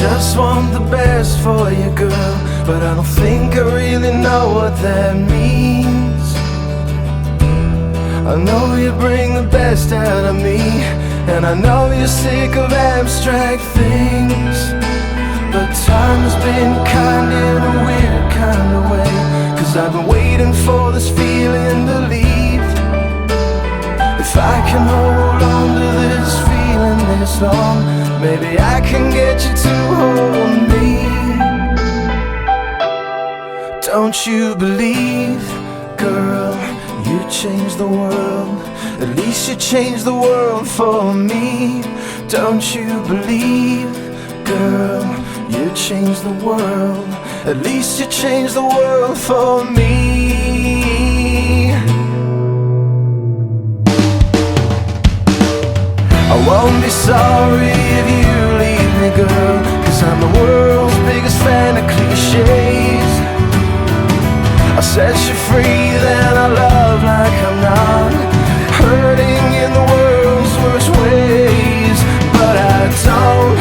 just want the best for you, girl, but I don't think I really know what that means. I know you bring the best out of me, and I know you're sick of abstract things, but time has been kind in a weird kind of way, 'cause I've been waiting for this feeling to leave. If I can hold on to this feeling this long, maybe I can get you to hold me. Don't you believe, girl, you changed the world. At least you changed the world for me. Don't you believe, girl, you changed the world. At least you changed the world for me. I won't be sorry if you leave me, girl, 'cause I'm the world's biggest fan of cliches. I'll set you free, then I love like I'm not hurting in the world's worst ways. But I don't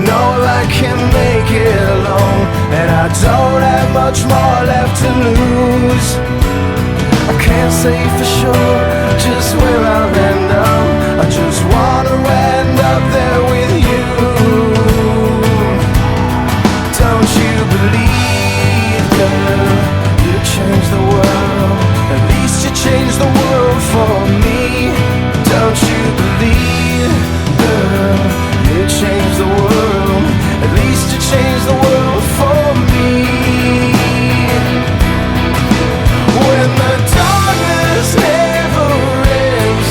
know if I can make it alone, and I don't have much more left to lose. I can't say for sure just where I'll end up. I just wanna end up there with you. Don't you believe, girl, you changed the world. At least you changed the world for me. Don't you believe, girl, you changed the world. At least you changed the world for me. When the darkness never ends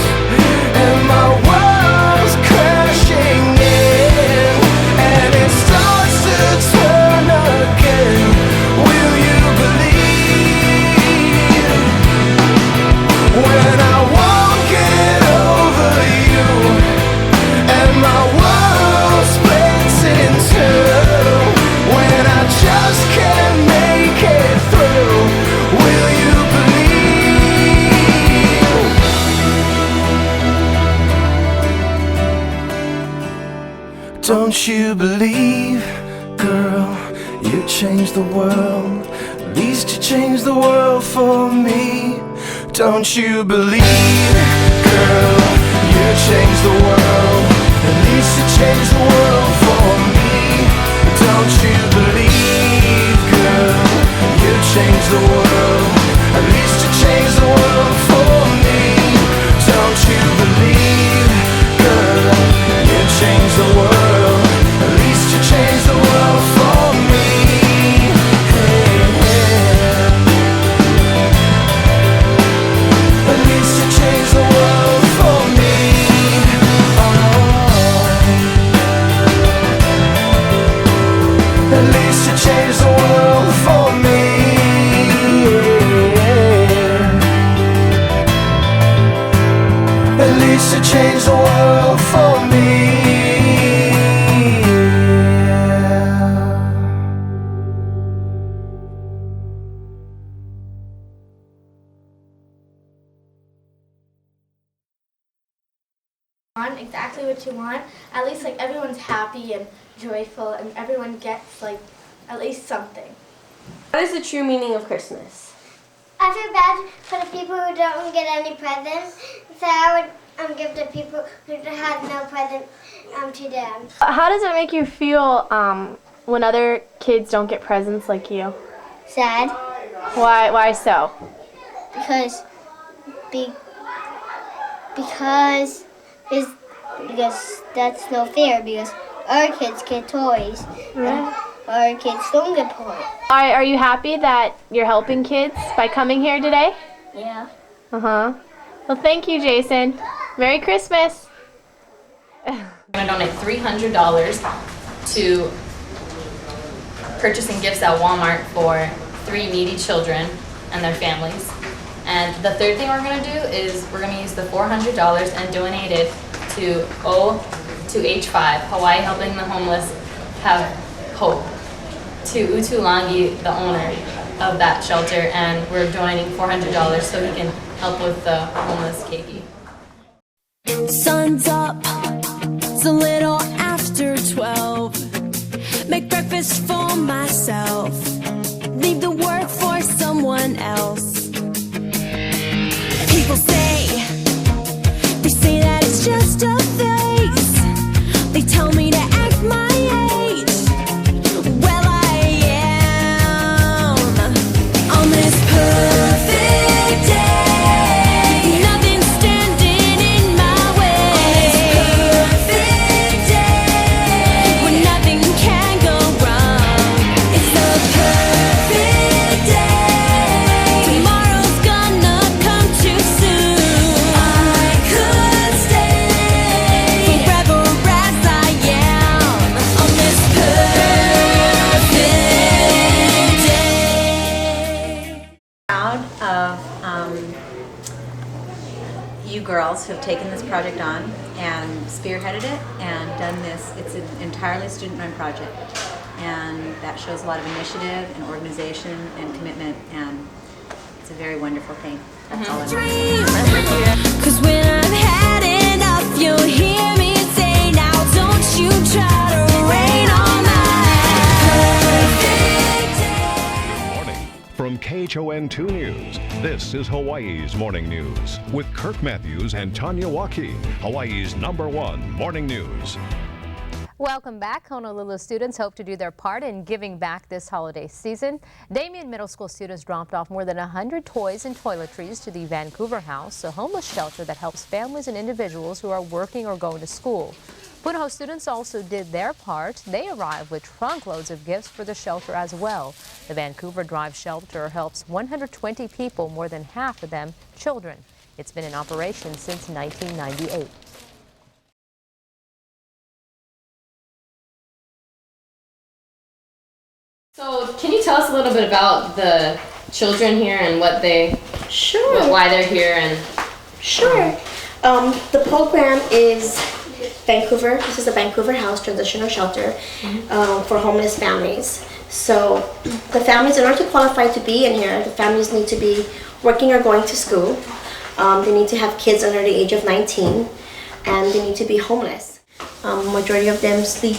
and my world's crashing in, and it starts to turn again, will you believe? When I won't get over you and my world splits in two, when I just can't make it through, will you believe? Don't you believe, girl, you changed the world. At least you changed the world for me. Don't you believe, girl, you changed the world. At least you changed the world for me. Don't you believe, girl, you changed the world. At least you changed the world for me. Don't you believe, girl, you changed the world. At least you changed the world for me. Hey, yeah. At least you changed the world for me. Oh. At least you changed the world for me. Yeah. At least you changed the world for me. Want exactly what you want, at least like everyone's happy and joyful and everyone gets like at least something. What is the true meaning of Christmas? I feel bad for the people who don't get any presents, so I would give to people who have no present to them. How does it make you feel when other kids don't get presents like you? Sad, Why so? because that's no fair, because our kids get toys and our kids don't get toys. Are you happy that you're helping kids by coming here today? Yeah. Uh-huh. Well, thank you, Jason. Merry Christmas. I'm going to donate $300 to purchasing gifts at Walmart for 3 needy children and their families. And the third thing we're going to do is we're going to use the $400 and donate it to O2H5, Hawaii Helping the Homeless Have Hope, to Utulangi, the owner of that shelter, and we're donating $400 so he can help with the homeless Keiki. Sun's up, it's a little after 12. Make myself, leave the work for someone else. People say that it's just a phase. They tell me to act my age. Well, I am on this perfect day. Nothing standing in my way. On this perfect day, when nothing can go wrong. It's the perfect day. Tomorrow's gonna come too soon. I could stay forever as I am on this perfect day. Proud of you girls who have taken this project on and spearheaded it and done this. It's an entirely student-run project, and that shows a lot of initiative and organization and commitment, and it's a very wonderful thing. That's all I'm Dream. 'Cause when I've had enough, you'll hear me say, now don't you try to rain on my perfect day. Morning from KHON2 News. This is Hawaii's Morning News with Kirk Matthews and Tanya Waki, Hawaii's #1 morning news. Welcome back. Honolulu students hope to do their part in giving back this holiday season. Damien Middle School students dropped off more than 100 toys and toiletries to the Vancouver House, a homeless shelter that helps families and individuals who are working or going to school. Punahou students also did their part. They arrived with trunkloads of gifts for the shelter as well. The Vancouver Drive shelter helps 120 people, more than half of them children. It's been in operation since 1998. So, can you tell us a little bit about the children here and what they, Sure. why they're here and? Sure. The program is Vancouver. This is the Vancouver House Transitional Shelter for homeless families. So the families, in order to qualify to be in here, the families need to be working or going to school. They need to have kids under the age of 19, and they need to be homeless. Majority of them sleep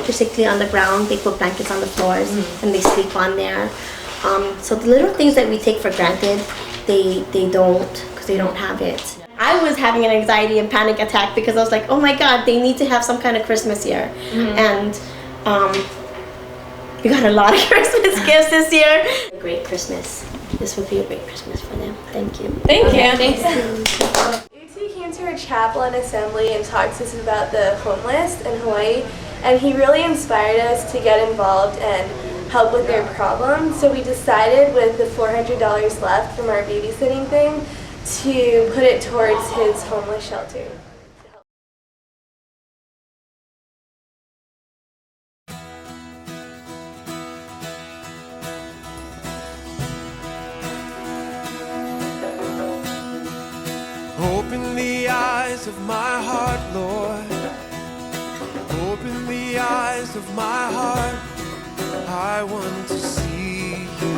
basically on the ground. They put blankets on the floors and they sleep on there. So the little things that we take for granted, they don't, because they don't have it. I was having an anxiety and panic attack because I was like, oh my God, they need to have some kind of Christmas here. And we got a lot of Christmas gifts this year. A great Christmas. This would be a great Christmas for them. Thank you. Thank you. Thanks. UT came to our chapel and assembly and talked to us about the homeless in Hawaii, and he really inspired us to get involved and help with their problems. So we decided, with the $400 left from our babysitting thing, to put it towards his homeless shelter. Open the eyes of my heart, Lord. Open the eyes of my heart. I want to see you.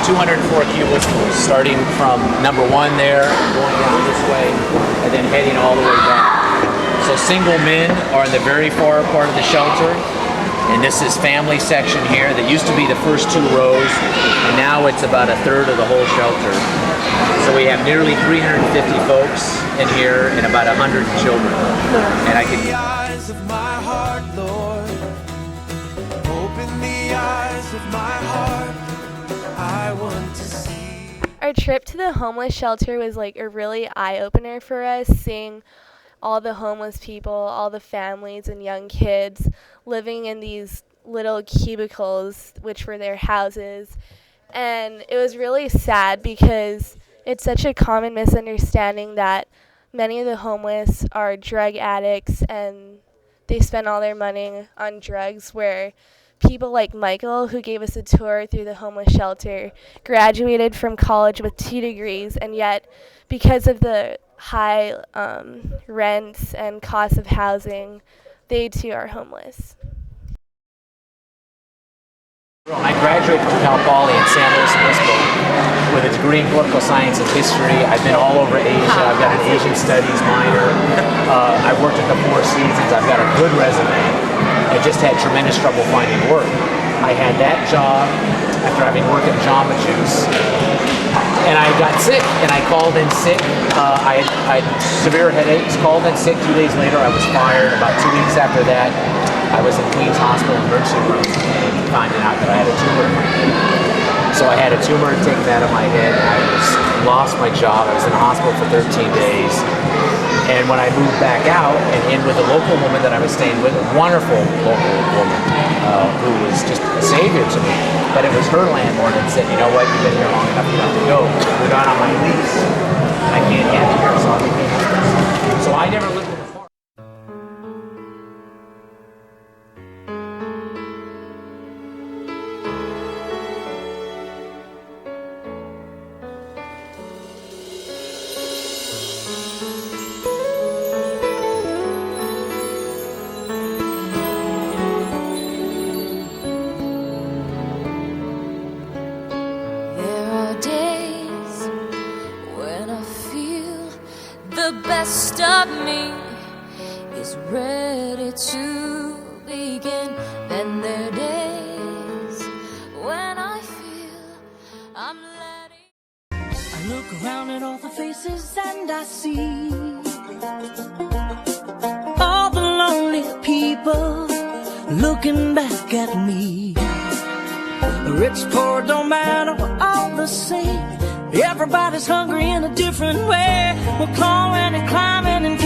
204 cubits, starting from number 1 there, going down this way, and then heading all the way back. So single men are in the very far part of the shelter, and this is family section here that used to be the first 2 rows, and now it's about 1/3 of the whole shelter. So we have nearly 350 folks in here and about 100 children. And I can. The eyes of my heart, Lord. Open the eyes of my heart. I want to see. Our trip to the homeless shelter was like a really eye-opener for us, seeing all the homeless people, all the families and young kids living in these little cubicles, which were their houses. And it was really sad because it's such a common misunderstanding that many of the homeless are drug addicts and they spend all their money on drugs, where people like Michael, who gave us a tour through the homeless shelter, graduated from college with 2 degrees, and yet because of the high rents and cost of housing, they too are homeless. I graduated from Cal Poly in San Luis Obispo, with a degree in political science and history. I've been all over Asia. I've got an Asian studies minor. I've worked at the Four Seasons. I've got a good resume. I just had tremendous trouble finding work. I had that job after having worked at Jamba Juice, and I got sick, and I called in sick. I had severe headaches, called in sick. 2 days later, I was fired. About 2 weeks after that, I was in Queens Hospital emergency room and finding out that I had a tumor in my head. So I had a tumor taken out of my head. I lost my job. I was in the hospital for 13 days. And when I moved back out and in with a local woman that I was staying with, a wonderful local woman who was just a savior to me. But it was her landlord that said, you know what, you've been here long enough, you have to go. You're not on my lease. I can't have you here, so I'll be here. So I never lived in a farm. There are days when I feel the best of me is ready to begin. Then there are days when I feel I'm letting. I look around at all the faces and I see all the lonely people looking back at me. Rich, poor, don't matter, we're all the same. Everybody's hungry in a different way. We're clawing and climbing and